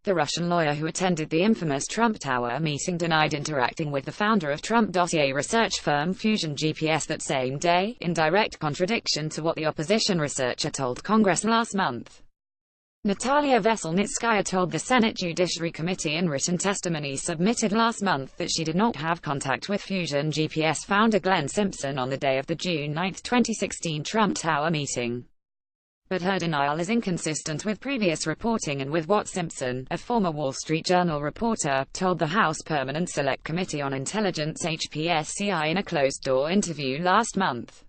The Russian lawyer who attended the infamous Trump Tower meeting denied interacting with the founder of Trump dossier research firm Fusion GPS that same day, in direct contradiction to what the opposition researcher told Congress last month. Natalia Veselnitskaya told the Senate Judiciary Committee in written testimony submitted last month that she did not have contact with Fusion GPS founder Glenn Simpson on the day of the June 9, 2016 Trump Tower meeting. But her denial is inconsistent with previous reporting and with what Simpson, a former Wall Street Journal reporter, told the House Permanent Select Committee on Intelligence (HPSCI) in a closed-door interview last month.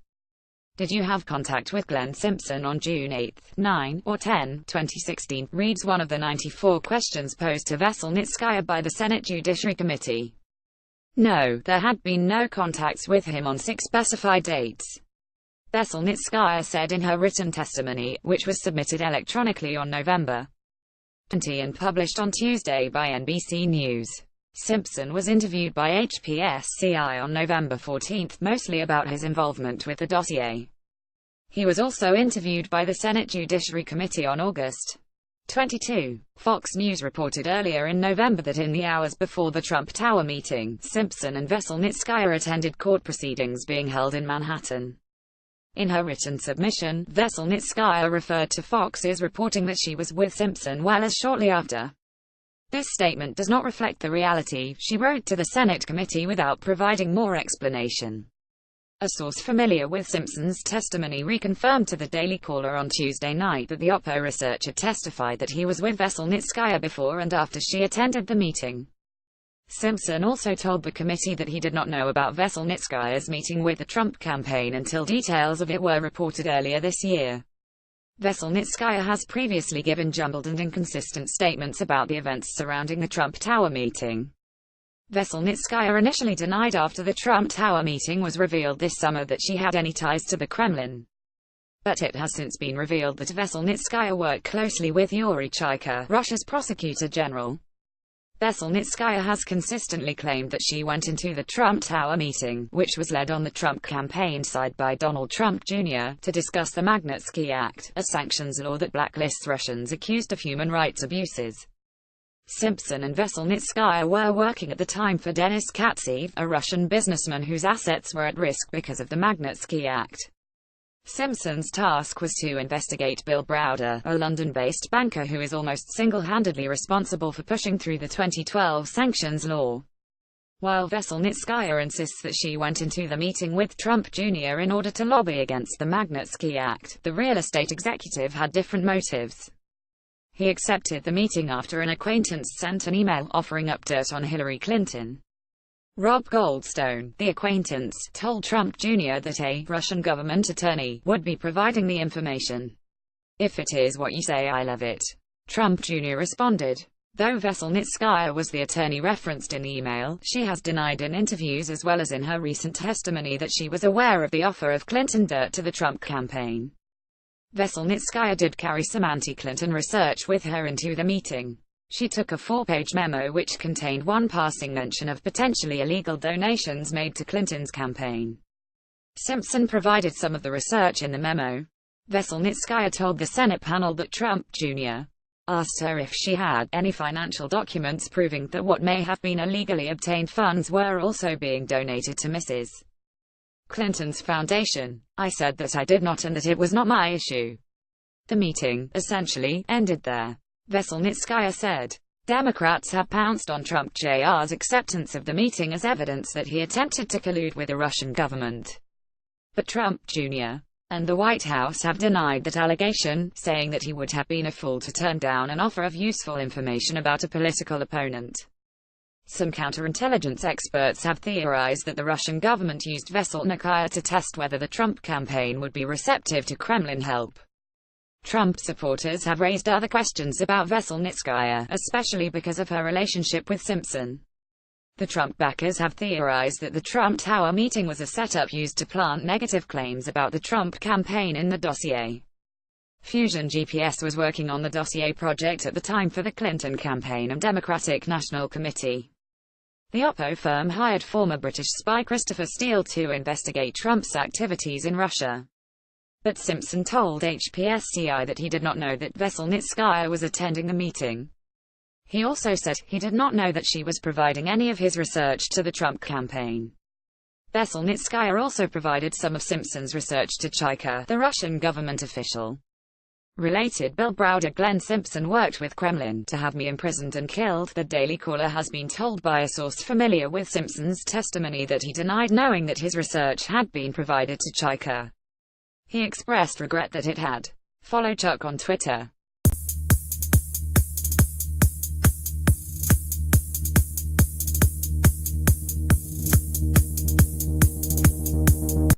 Did you have contact with Glenn Simpson on June 8, 9, or 10, 2016, reads one of the 94 questions posed to Veselnitskaya by the Senate Judiciary Committee. No, there had been no contacts with him on 6 specified dates. Veselnitskaya said in her written testimony, which was submitted electronically on November 20 and published on Tuesday by NBC News. Simpson was interviewed by HPSCI on November 14, mostly about his involvement with the dossier. He was also interviewed by the Senate Judiciary Committee on August 22. Fox News reported earlier in November that in the hours before the Trump Tower meeting, Simpson and Veselnitskaya attended court proceedings being held in Manhattan. In her written submission, Veselnitskaya referred to Fox's reporting that she was with Simpson well as shortly after. This statement does not reflect the reality, she wrote to the Senate committee without providing more explanation. A source familiar with Simpson's testimony reconfirmed to the Daily Caller on Tuesday night that the Oppo researcher testified that he was with Veselnitskaya before and after she attended the meeting. Simpson also told the committee that he did not know about Veselnitskaya's meeting with the Trump campaign until details of it were reported earlier this year. Veselnitskaya has previously given jumbled and inconsistent statements about the events surrounding the Trump Tower meeting. Veselnitskaya initially denied after the Trump Tower meeting was revealed this summer that she had any ties to the Kremlin. But it has since been revealed that Veselnitskaya worked closely with Yuri Chaika, Russia's prosecutor general. Veselnitskaya has consistently claimed that she went into the Trump Tower meeting, which was led on the Trump campaign side by Donald Trump Jr., to discuss the Magnitsky Act, a sanctions law that blacklists Russians accused of human rights abuses. Simpson and Veselnitskaya were working at the time for Denis Katsev, a Russian businessman whose assets were at risk because of the Magnitsky Act. Simpson's task was to investigate Bill Browder, a London-based banker who is almost single-handedly responsible for pushing through the 2012 sanctions law. While Veselnitskaya insists that she went into the meeting with Trump Jr. in order to lobby against the Magnitsky Act, the real estate executive had different motives. He accepted the meeting after an acquaintance sent an email offering up dirt on Hillary Clinton. Rob Goldstone, the acquaintance, told Trump Jr. that a Russian government attorney would be providing the information. "If it is what you say, I love it," Trump Jr. responded. Though Veselnitskaya was the attorney referenced in the email, she has denied in interviews as well as in her recent testimony that she was aware of the offer of Clinton dirt to the Trump campaign. Veselnitskaya did carry some anti-Clinton research with her into the meeting. She took a 4-page memo which contained one passing mention of potentially illegal donations made to Clinton's campaign. Simpson provided some of the research in the memo. Veselnitskaya told the Senate panel that Trump Jr. asked her if she had any financial documents proving that what may have been illegally obtained funds were also being donated to Mrs. Clinton's foundation. "I said that I did not and that it was not my issue." The meeting, essentially, ended there. Veselnitskaya said. Democrats have pounced on Trump Jr.'s acceptance of the meeting as evidence that he attempted to collude with the Russian government. But Trump Jr. and the White House have denied that allegation, saying that he would have been a fool to turn down an offer of useful information about a political opponent. Some counterintelligence experts have theorized that the Russian government used Veselnitskaya to test whether the Trump campaign would be receptive to Kremlin help. Trump supporters have raised other questions about Veselnitskaya, especially because of her relationship with Simpson. The Trump backers have theorized that the Trump Tower meeting was a setup used to plant negative claims about the Trump campaign in the dossier. Fusion GPS was working on the dossier project at the time for the Clinton campaign and Democratic National Committee. The Oppo firm hired former British spy Christopher Steele to investigate Trump's activities in Russia. But Simpson told HPSCI that he did not know that Veselnitskaya was attending the meeting. He also said he did not know that she was providing any of his research to the Trump campaign. Veselnitskaya also provided some of Simpson's research to Chaika, the Russian government official. Related Bill Browder Glenn Simpson worked with Kremlin to have me imprisoned and killed. The Daily Caller has been told by a source familiar with Simpson's testimony that he denied knowing that his research had been provided to Chaika. He expressed regret that it had. Follow Chuck on Twitter.